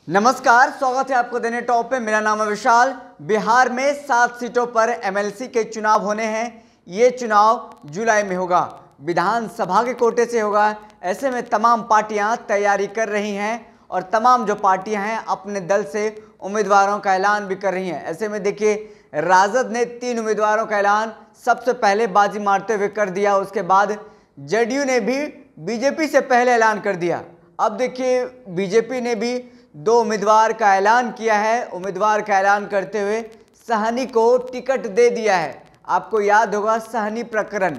नमस्कार, स्वागत है आपको देने टॉप पे। मेरा नाम है विशाल। बिहार में 7 सीटों पर एमएलसी के चुनाव होने हैं। ये चुनाव जुलाई में होगा, विधानसभा के कोटे से होगा। ऐसे में तमाम पार्टियां तैयारी कर रही हैं और तमाम जो पार्टियां हैं अपने दल से उम्मीदवारों का ऐलान भी कर रही हैं। ऐसे में देखिए, राजद ने 3 उम्मीदवारों का ऐलान सबसे पहले बाजी मारते हुए कर दिया। उसके बाद जेडीयू ने भी बीजेपी से पहले ऐलान कर दिया। अब देखिए, बीजेपी ने भी 2 उम्मीदवार का ऐलान किया है। उम्मीदवार का ऐलान करते हुए सहनी को टिकट दे दिया है। आपको याद होगा सहनी प्रकरण,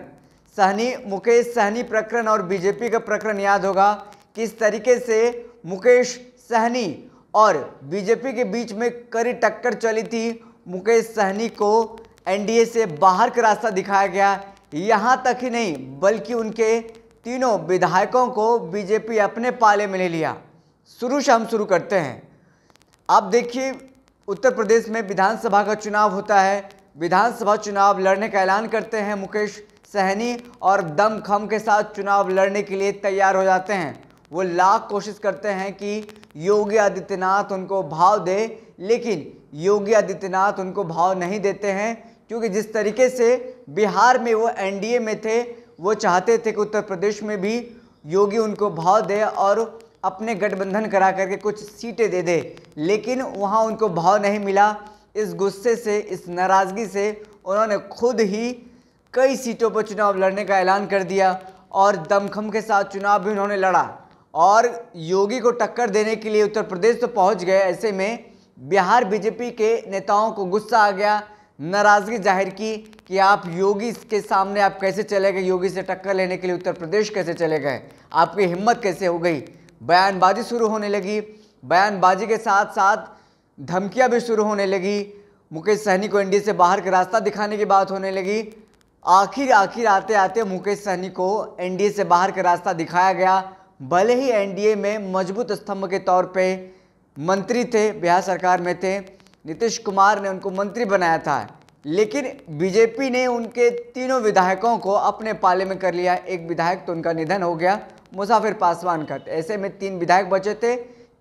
मुकेश सहनी प्रकरण और बीजेपी का प्रकरण याद होगा। किस तरीके से मुकेश सहनी और बीजेपी के बीच में कड़ी टक्कर चली थी। मुकेश सहनी को एनडीए से बाहर का रास्ता दिखाया गया। यहाँ तक ही नहीं, बल्कि उनके तीनों विधायकों को बीजेपी अपने पाले में ले लिया। शुरू से हम शुरू करते हैं। आप देखिए, उत्तर प्रदेश में विधानसभा का चुनाव होता है। विधानसभा चुनाव लड़ने का ऐलान करते हैं मुकेश सहनी और दमखम के साथ चुनाव लड़ने के लिए तैयार हो जाते हैं। वो लाख कोशिश करते हैं कि योगी आदित्यनाथ उनको भाव दे, लेकिन योगी आदित्यनाथ उनको भाव नहीं देते हैं, क्योंकि जिस तरीके से बिहार में वो एनडीए में थे, वो चाहते थे कि उत्तर प्रदेश में भी योगी उनको भाव दे और अपने गठबंधन करा करके कुछ सीटें दे दे, लेकिन वहाँ उनको भाव नहीं मिला। इस गुस्से से, इस नाराज़गी से उन्होंने खुद ही कई सीटों पर चुनाव लड़ने का ऐलान कर दिया और दमखम के साथ चुनाव भी उन्होंने लड़ा और योगी को टक्कर देने के लिए उत्तर प्रदेश तो पहुँच गए। ऐसे में बिहार बीजेपी के नेताओं को गुस्सा आ गया, नाराज़गी जाहिर की कि आप योगी के सामने आप कैसे चले गए, योगी से टक्कर लेने के लिए उत्तर प्रदेश कैसे चले गए, आपकी हिम्मत कैसे हो गई। बयानबाजी शुरू होने लगी। बयानबाजी के साथ साथ धमकियां भी शुरू होने लगी। मुकेश सहनी को एनडीए से बाहर का रास्ता दिखाने की बात होने लगी। आखिर आते आते मुकेश सहनी को एनडीए से बाहर का रास्ता दिखाया गया। भले ही एनडीए में मजबूत स्तंभ के तौर पे मंत्री थे, बिहार सरकार में थे, नीतीश कुमार ने उनको मंत्री बनाया था, लेकिन बीजेपी ने उनके तीनों विधायकों को अपने पाले में कर लिया। एक विधायक तो उनका निधन हो गया, मुसाफिर पासवान का। ऐसे में 3 विधायक बचे थे,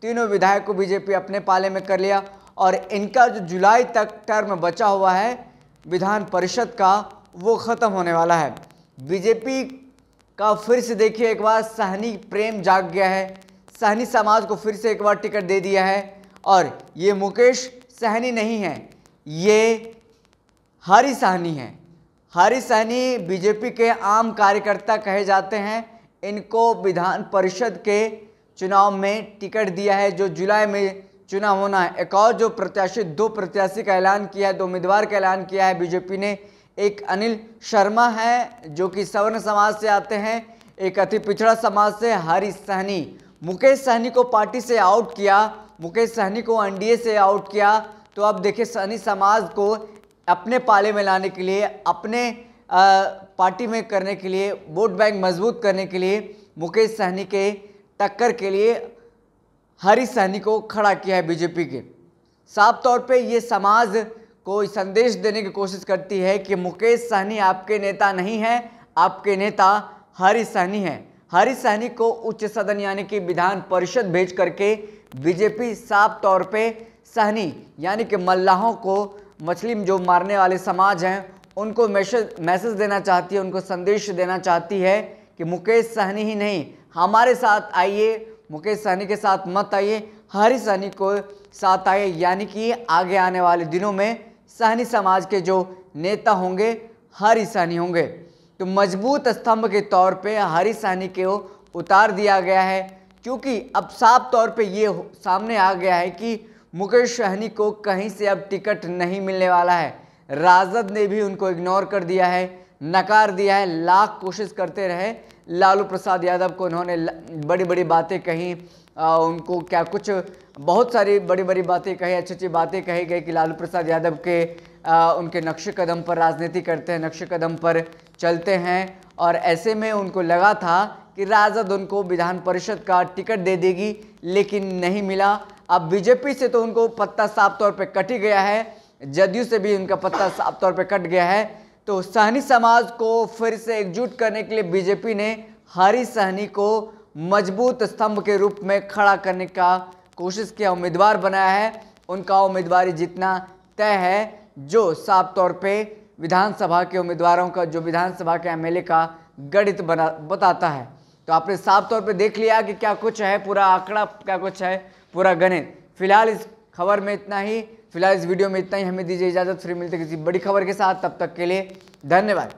तीनों विधायक को बीजेपी अपने पाले में कर लिया और इनका जो जुलाई तक टर्म बचा हुआ है विधान परिषद का, वो ख़त्म होने वाला है। बीजेपी का फिर से देखिए एक बार सहनी प्रेम जाग गया है। सहनी समाज को फिर से एक बार टिकट दे दिया है और ये मुकेश सहनी नहीं है, ये हरी सहनी है। हरी सहनी बीजेपी के आम कार्यकर्ता कहे जाते हैं। इनको विधान परिषद के चुनाव में टिकट दिया है, जो जुलाई में चुनाव होना है। एक और जो प्रत्याशी, 2 प्रत्याशी का ऐलान किया है, 2 उम्मीदवार का ऐलान किया है बीजेपी ने। एक अनिल शर्मा है जो कि सवर्ण समाज से आते हैं, एक अति पिछड़ा समाज से हरी सहनी। मुकेश सहनी को पार्टी से आउट किया, मुकेश सहनी को एनडीए से आउट किया। तो अब देखिए, सहनी समाज को अपने पाले में लाने के लिए, अपने पार्टी में करने के लिए, वोट बैंक मजबूत करने के लिए, मुकेश सहनी के टक्कर के लिए हरी सहनी को खड़ा किया है बीजेपी के। साफ तौर पे ये समाज को संदेश देने की कोशिश करती है कि मुकेश सहनी आपके नेता नहीं है, आपके नेता हरी सहनी है। हरी सहनी को उच्च सदन यानी कि विधान परिषद भेज करके बीजेपी साफ तौर पे सहनी यानी कि मल्लाहों को, मछली जो मारने वाले समाज हैं, उनको मैसेज देना चाहती है, उनको संदेश देना चाहती है कि मुकेश सहनी ही नहीं, हमारे साथ आइए, मुकेश सहनी के साथ मत आइए, हरी सहनी को साथ आइए। यानी कि आगे आने वाले दिनों में सहनी समाज के जो नेता होंगे हरी सहनी होंगे। तो मजबूत स्तंभ के तौर पे हरी सहनी को उतार दिया गया है, क्योंकि अब साफ तौर पे ये सामने आ गया है कि मुकेश सहनी को कहीं से अब टिकट नहीं मिलने वाला है। राजद ने भी उनको इग्नोर कर दिया है, नकार दिया है। लाख कोशिश करते रहे, लालू प्रसाद यादव को उन्होंने बड़ी बड़ी बातें कही, उनको क्या कुछ बहुत सारी बड़ी बड़ी बातें कही, अच्छी अच्छी बातें कही गई कि लालू प्रसाद यादव के उनके नक्शे कदम पर राजनीति करते हैं, नक्शे कदम पर चलते हैं। और ऐसे में उनको लगा था कि राजद उनको विधान परिषद का टिकट दे देगी, लेकिन नहीं मिला। अब बीजेपी से तो उनको पत्ता साफ तौर पे कट ही गया है, जदयू से भी उनका पत्ता साफ तौर पे कट गया है। तो सहनी समाज को फिर से एकजुट करने के लिए बीजेपी ने हरी सहनी को मजबूत स्तंभ के रूप में खड़ा करने का कोशिश किया, उम्मीदवार बनाया है, उनका उम्मीदवारी जितना तय है, जो साफ तौर पे विधानसभा के उम्मीदवारों का, जो विधानसभा के एमएलए का गणित बताता है। तो आपने साफ तौर पे देख लिया कि क्या कुछ है पूरा आंकड़ा, क्या कुछ है पूरा गणित। फिलहाल इस खबर में इतना ही, फिलहाल इस वीडियो में इतना ही। हमें दीजिए इजाजत, फिर मिलते किसी बड़ी खबर के साथ, तब तक के लिए धन्यवाद।